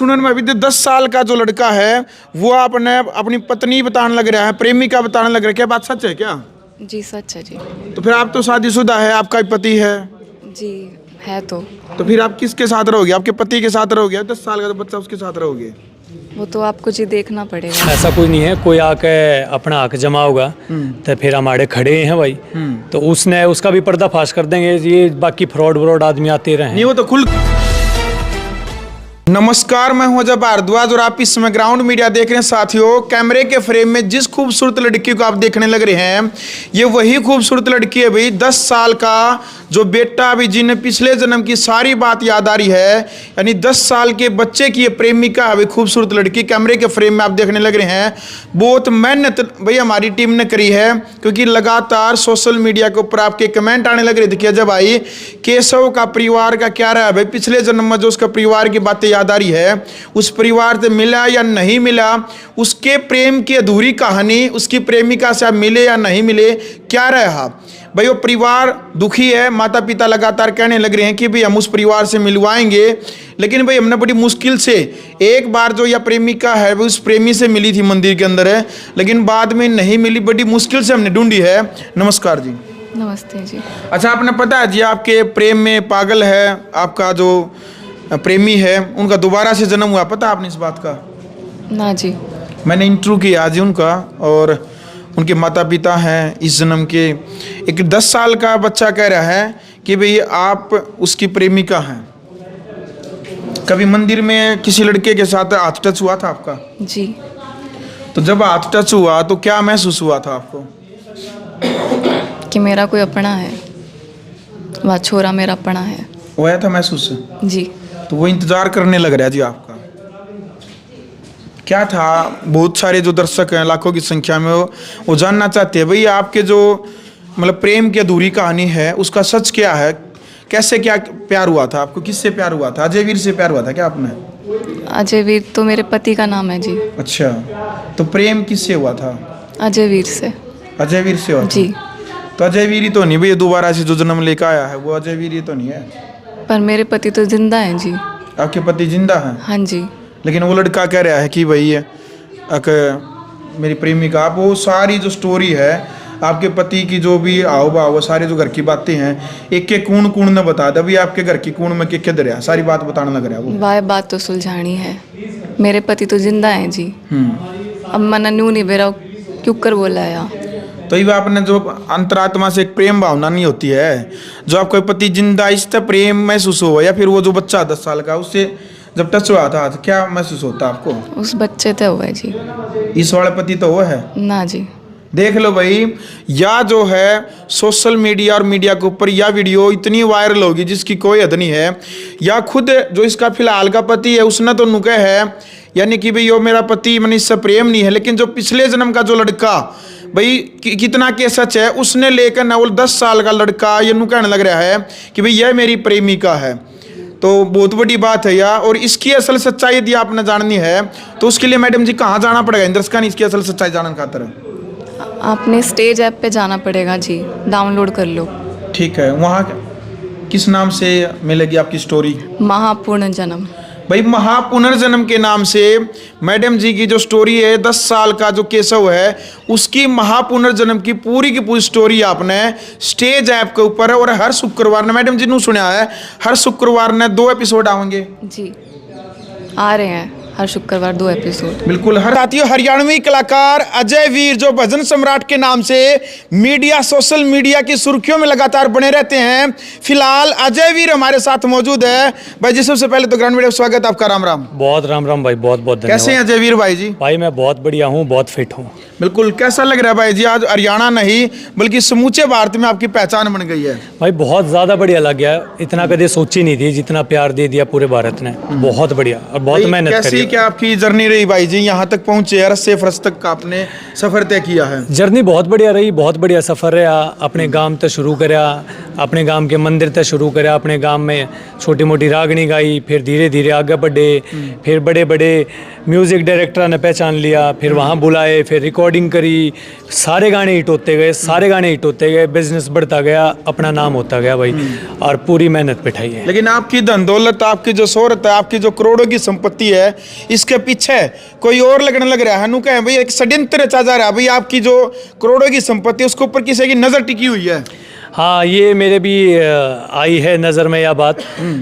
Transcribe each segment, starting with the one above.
सुनने में अभी 10 साल का जो लड़का है वो आपने अपनी पत्नी बताने लग रहा है, प्रेमिका बताने लग रहा है, क्या बात सच है क्या? जी सच है जी। तो फिर आप तो शादीशुदा है, आपका भी पति है, जी है तो फिर आप किसके साथ रहोगे? आपके पति के साथ रहोगे? 10 साल का तो बच्चा उसके साथ रहोगे? वो तो आपको जी देखना पड़ेगा। ऐसा कुछ नहीं है, कोई आके अपना हक जमाओगा तो फिर हमारे खड़े हैं भाई, तो उसने उसका भी पर्दाफाश कर देंगे। ये बाकी फ्रॉड आदमी आते रहे। नहीं वो तो खुल। नमस्कार, मैं हूं अजय भारद्वाज और आप इस समय ग्राउंड मीडिया देख रहे हैं। साथियों, कैमरे के फ्रेम में जिस खूबसूरत लड़की को आप देखने लग रहे हैं ये वही खूबसूरत लड़की है भाई। 10 साल का जो बेटा अभी जिन्हें पिछले जन्म की सारी बात याद आ रही है, यानी 10 साल के बच्चे की ये प्रेमिका है भाई, खूबसूरत लड़की। कैमरे के फ्रेम में आप देखने लग रहे हैं। बहुत मेहनत भाई हमारी टीम ने करी है, क्योंकि लगातार सोशल मीडिया के ऊपर आपके कमेंट आने लग रहे थे कि अजय भाई केशव का परिवार का क्या रहा है भाई, पिछले जन्म में जो उसका परिवार की बातें याद आ रही है उस परिवार से मिला या नहीं मिला, उसके प्रेम की अधूरी कहानी, उसकी प्रेमिका से आप मिले या नहीं मिले, क्या रहा भाई। वो परिवार दुखी है, माता पिता लगातार कहने लग रहे हैं कि भाई हम उस परिवार से मिलवाएंगे, लेकिन भाई हमने बड़ी मुश्किल से एक बार जो यह प्रेमिका है वो उस प्रेमी से मिली थी, मंदिर के अंदर है, लेकिन बाद में नहीं मिली, बड़ी मुश्किल से हमने ढूंढी है। नमस्कार जी। नमस्ते जी। अच्छा, आपने पता है जी आपके प्रेम में पागल है, आपका जो प्रेमी है उनका दोबारा से जन्म हुआ, पता आपने इस बात का? ना जी। मैंने इंटरव्यू किया आज उनका, और उनके माता पिता हैं इस जन्म के। एक 10 साल का बच्चा कह रहा है कि भाई आप उसकी प्रेमिका हैं। कभी मंदिर में किसी लड़के के साथ हाथ टच हुआ था आपका? जी। तो जब हाथ टच हुआ तो क्या महसूस हुआ था आपको? कि मेरा कोई अपना है, वह छोरा मेरा अपना है। हुआ था महसूस? जी। तो वो इंतजार करने लग रहा है जी आपका। क्या था, बहुत सारे जो दर्शक हैं लाखों की संख्या में वो जानना चाहते हैं भाई आपके जो मतलब प्रेम की अधूरी कहानी है उसका सच क्या है, कैसे क्या प्यार हुआ था आपको, किससे प्यार हुआ था? अजय वीर से प्यार हुआ था क्या आपने? अजय वीर तो मेरे पति का नाम है जी। अच्छा, तो प्रेम किससे हुआ था? अजय वीर से। अजय वीर से हुआ था? जी। तो अजय वीर ही तो नहीं भैया, दोबारा से जो जन्म लेकर आया है वो अजय वीर ही तो नहीं है। पर मेरे पति तो जिंदा हैं जी। आपके पति जिंदा हैं? हाँ जी। लेकिन वो लड़का कह रहा है कि भाई मेरी प्रेमिका, आप वो सारी जो स्टोरी है आपके पति की, जो भी आओ भाव, वो सारी जो घर की बातें हैं एक एक कूण ने बता दे अभी आपके घर की कूण में के दरिया सारी बात बताने लग रहा है वो। वह बात तो सुलझानी है, मेरे पति तो जिंदा हैं जी। अब मना न्यू नहीं बेरा क्यों कर बोला या तो ये आपने जो अंतरात्मा से एक प्रेम भावना नहीं होती है, जो आपका पति जिंदा इससे प्रेम महसूस हो, या फिर वो जो बच्चा 10 साल का उससे जब टच हुआ था तो क्या महसूस होता आपको? उस बच्चे तो हुआ है जी। इस वाले पति तो वो है ना जी। देख लो भाई, या जो है सोशल मीडिया और मीडिया के ऊपर यह वीडियो इतनी वायरल होगी जिसकी कोई हद नहीं है, या खुद जो इसका फिलहाल का पति है उसने तो नुके है, यानी कि भाई यो मेरा पति मैंने इससे प्रेम नहीं है, लेकिन जो पिछले जन्म का जो लड़का भाई कितना के सच है उसने लेकर ना वो 10 साल का लड़का ये नु कहने लग रहा है कि भाई यह मेरी प्रेमिका है। तो बहुत बड़ी बात है यार, और इसकी असल सच्चाई यदि आपने जाननी है तो उसके लिए मैडम जी कहाँ जाना पड़ेगा इंद्रस्का ने इसकी असल सच्चाई जानने खातर? आपने स्टेज ऐप पे जाना पड़ेगा जी, डाउनलोड कर लो। ठीक है, वहाँ किस नाम से मिलेगी आपकी स्टोरी? महापूर्ण जन्म। भाई महापुनर्जन्म के नाम से मैडम जी की जो स्टोरी है, 10 साल का जो केशव है उसकी महापुनर्जन्म की पूरी स्टोरी आपने स्टेज ऐप के ऊपर है, और हर शुक्रवार ने मैडम जी ने सुना है हर शुक्रवार ने 2 एपिसोड आएंगे जी, आ रहे हैं हर शुक्रवार 2 एपिसोड। बिल्कुल। हर साथियों, हरियाणवी कलाकार अजय वीर जो भजन सम्राट के नाम से मीडिया सोशल मीडिया की सुर्खियों में लगातार बने रहते हैं, फिलहाल अजय वीर हमारे साथ मौजूद है। भाई जी सबसे पहले तो ग्राउंड मीडिया स्वागत आपका। राम राम। बहुत राम राम भाई, बहुत बहुत धन्यवाद। कैसे हैं अजय वीर भाई जी? भाई मैं बहुत बढ़िया हूँ, बहुत फिट हूँ। बिल्कुल। कैसा लग रहा है भाई जी, आज हरियाणा नहीं बल्कि समूचे भारत में आपकी पहचान बन गई है? भाई बहुत ज़्यादा बढ़िया लग गया, इतना कभी सोची नहीं थी जितना प्यार दे दिया पूरे भारत ने। बहुत बढ़िया और बहुत मेहनत करी कैसी क्या आपकी जर्नी रही भाई जी, यहाँ तक पहुँचे रस से फरस तक का आपने सफर तय किया है? जर्नी बहुत बढ़िया रही, बहुत बढ़िया सफ़र रहा। अपने गांव तक शुरू करया, अपने गांव के मंदिर तक शुरू करया, अपने गांव में छोटी मोटी रागनी गाई, फिर धीरे धीरे आगे बढ़े, फिर बड़े बड़े म्यूज़िक डायरेक्टर ने पहचान लिया, फिर वहाँ बुलाए, फिर रिकॉर्डिंग करी, सारे गाने हिट होते गए, सारे गाने हिट होते गए, बिजनेस बढ़ता गया, अपना नाम होता गया भाई, और पूरी मेहनत पिठाई है। लेकिन आपकी धन दौलत, आपकी जो शोहरत है, आपकी जो करोड़ों की संपत्ति है, इसके पीछे कोई और लगने लग रहा है। नु कहें भाई एक षड्यंत्र रचा जा रहा है भाई, आपकी जो करोड़ों की संपत्ति उसके ऊपर किसी की नजर टिकी हुई है। हाँ, ये मेरे भी आई है नज़र में यह बात,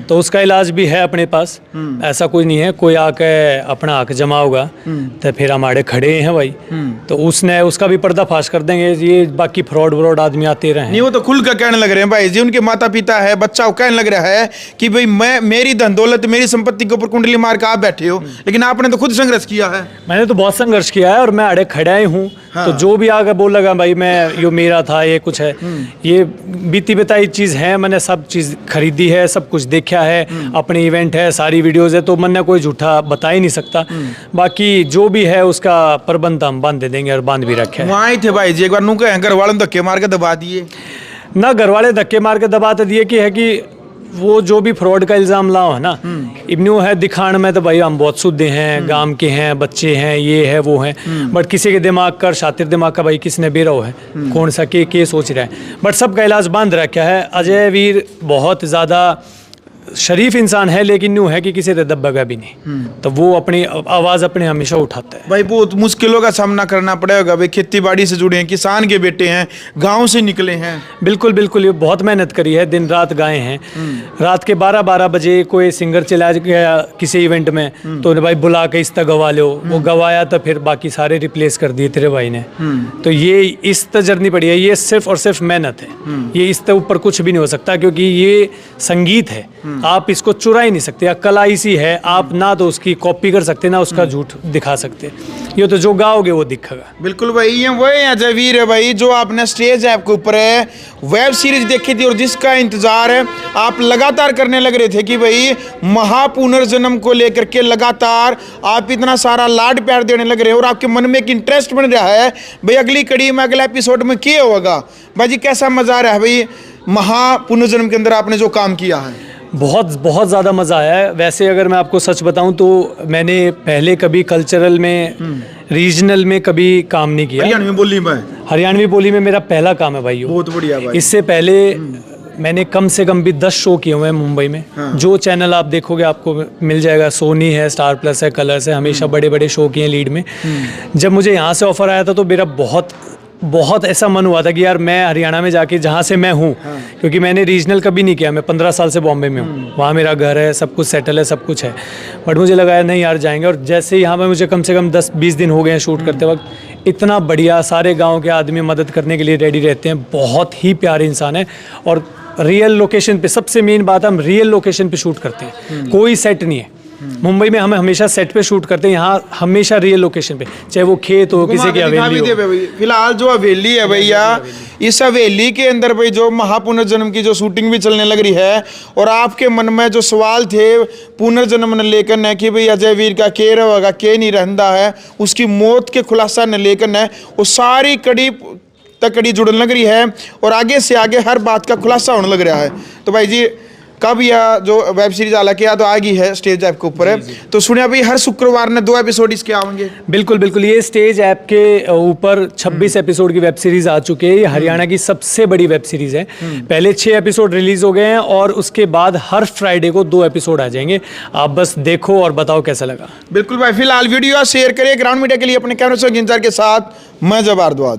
तो उसका इलाज भी है अपने पास। ऐसा कुछ नहीं है, कोई आके अपना हक जमाओगा तो फिर हमारे खड़े हैं भाई, तो उसने उसका भी पर्दाफाश कर देंगे। ये बाकी फ्रॉड आदमी आते रहे, नहीं वो तो खुल कर कहने लग रहे हैं भाई जी, उनके माता पिता है, बच्चा वो कहने लग रहा है कि भाई मेरी धन दौलत, मेरी संपत्ति के ऊपर कुंडली मार कर आप बैठे हो, लेकिन आपने तो खुद संघर्ष किया है। मैंने तो बहुत संघर्ष किया है और मैं अड़े खड़ा ही हूँ। हाँ। तो जो भी आगे बोल लगा भाई मैं यो मेरा था, ये कुछ है, ये बीती बताई चीज़ है, मैंने सब चीज़ खरीदी है, सब कुछ देखा है, अपने इवेंट है, सारी वीडियोज़ है, तो मैंने कोई झूठा बता ही नहीं सकता। बाकी जो भी है उसका प्रबंध हम बांध दे देंगे और बांध भी रखे हैं। वहाँ ही थे भाई जी, एक बार नु कहें घर वालों ने धक्के मार के दबा दिए ना, घर वाले धक्के मार के दबा तो दिए कि है कि वो जो भी फ्रॉड का इल्ज़ाम लाओ है ना, इब्नू है दिखाने में तो भाई हम बहुत शुद्ध हैं, गांव के हैं, बच्चे हैं, ये है वो है, बट किसी के दिमाग का, शातिर दिमाग का भाई किसने बेरा है, कौन सा के सोच रहा है, बट सबका इलाज बांध रखा है। अजय वीर बहुत ज़्यादा शरीफ इंसान है, लेकिन यूँ है कि किसी से दबेगा भी नहीं, तो वो अपनी आवाज़ अपने हमेशा उठाता है। भाई बहुत मुश्किलों का सामना करना पड़ेगा भाई, खेती बाड़ी से जुड़े हैं, किसान के बेटे हैं, गांव से निकले हैं। बिल्कुल बिल्कुल, ये बहुत मेहनत करी है, दिन रात गाए हैं। रात के 12-12 बजे कोई सिंगर चला गया किसी इवेंट में, तो भाई बुला के इस तक गवा लो, वो गवाया तो फिर बाकी सारे रिप्लेस कर दिए तेरे भाई ने। तो ये इस तक जर्नी पड़ी है, ये सिर्फ और सिर्फ मेहनत है, ये इस तक ऊपर कुछ भी नहीं हो सकता, क्योंकि ये संगीत है, आप इसको चुरा ही नहीं सकते। कला इसी है, आप ना तो उसकी कॉपी कर सकते ना उसका झूठ दिखा सकते, ये तो जो गाओगे वो दिखेगा। बिल्कुल भाई, ये वही अजय वीर है भाई जो आपने स्टेज ऐप के ऊपर है वेब सीरीज देखी थी और जिसका इंतजार है आप लगातार करने लग रहे थे कि भाई महापुनर्जन्म को लेकर के लगातार आप इतना सारा लाड प्यार देने लग रहे हो और आपके मन में एक इंटरेस्ट बन रहा है भाई अगली कड़ी में, अगला एपिसोड में क्या होगा। भाई जी कैसा मजा आ रहा है भाई महापुनर्जन्म के अंदर आपने जो काम किया है? बहुत ज़्यादा मज़ा आया है। वैसे अगर मैं आपको सच बताऊं तो मैंने पहले कभी कल्चरल में, रीजनल में कभी काम नहीं किया। हरियाणवी बोली में मेरा पहला काम है भाई। बहुत बढ़िया भाई। इससे पहले मैंने कम से कम भी 10 शो किए हुए हैं मुंबई में। हाँ। जो चैनल आप देखोगे आपको मिल जाएगा, सोनी है, स्टार प्लस है, कलर्स है, हमेशा बड़े बड़े शो किए लीड में। जब मुझे यहाँ से ऑफर आया था तो मेरा बहुत ऐसा मन हुआ था कि यार मैं हरियाणा में जाके जहाँ से मैं हूँ, हाँ। क्योंकि मैंने रीजनल कभी नहीं किया, मैं 15 साल से बॉम्बे में हूँ, वहाँ मेरा घर है, सब कुछ सेटल है, सब कुछ है, बट मुझे लगा यार नहीं यार जाएंगे। और जैसे यहाँ पे मुझे कम से कम 10-20 दिन हो गए हैं शूट करते वक्त, इतना बढ़िया, सारे गाँव के आदमी मदद करने के लिए रेडी रहते हैं, बहुत ही प्यारे इंसान है। और रियल लोकेशन पे, सबसे मेन बात, हम रियल लोकेशन पे शूट करते हैं, कोई सेट नहीं है। मुंबई में हम हमेशा सेट पे शूट करते हैं, यहाँ हमेशा रियल लोकेशन पे, चाहे वो खेत हो, किसी की हवेली हो। फिलहाल जो हवेली है भैया, इस हवेली के अंदर भाई जो महापुनर्जन्म की जो शूटिंग भी चलने लग रही है और आपके मन में जो सवाल थे पुनर्जन्म ने लेकर न कि भाई अजय वीर का के रहेगा के नहीं रहता है, उसकी मौत के खुलासा न लेकर न, वो सारी कड़ी जुड़ने लग रही है और आगे से आगे हर बात का खुलासा होने लग रहा है। तो भाई जी कब यह जो वेब सीरीज हालांकि या तो आ गई है, स्टेज ऐप के ऊपर है, तो सुनिया भाई हर शुक्रवार ने 2 एपिसोड इसके आएंगे। बिल्कुल बिल्कुल, ये स्टेज ऐप के ऊपर 26 एपिसोड की वेब सीरीज आ चुकी है। ये हरियाणा की सबसे बड़ी वेब सीरीज है। पहले 6 एपिसोड रिलीज हो गए हैं और उसके बाद हर फ्राइडे को 2 एपिसोड आ जाएंगे। आप बस देखो और बताओ कैसा लगा। बिल्कुल भाई, फिलहाल वीडियो शेयर करिए। ग्राउंड मीडिया के लिए अपने कैमरे से के साथ मैं जब भारद्वाज।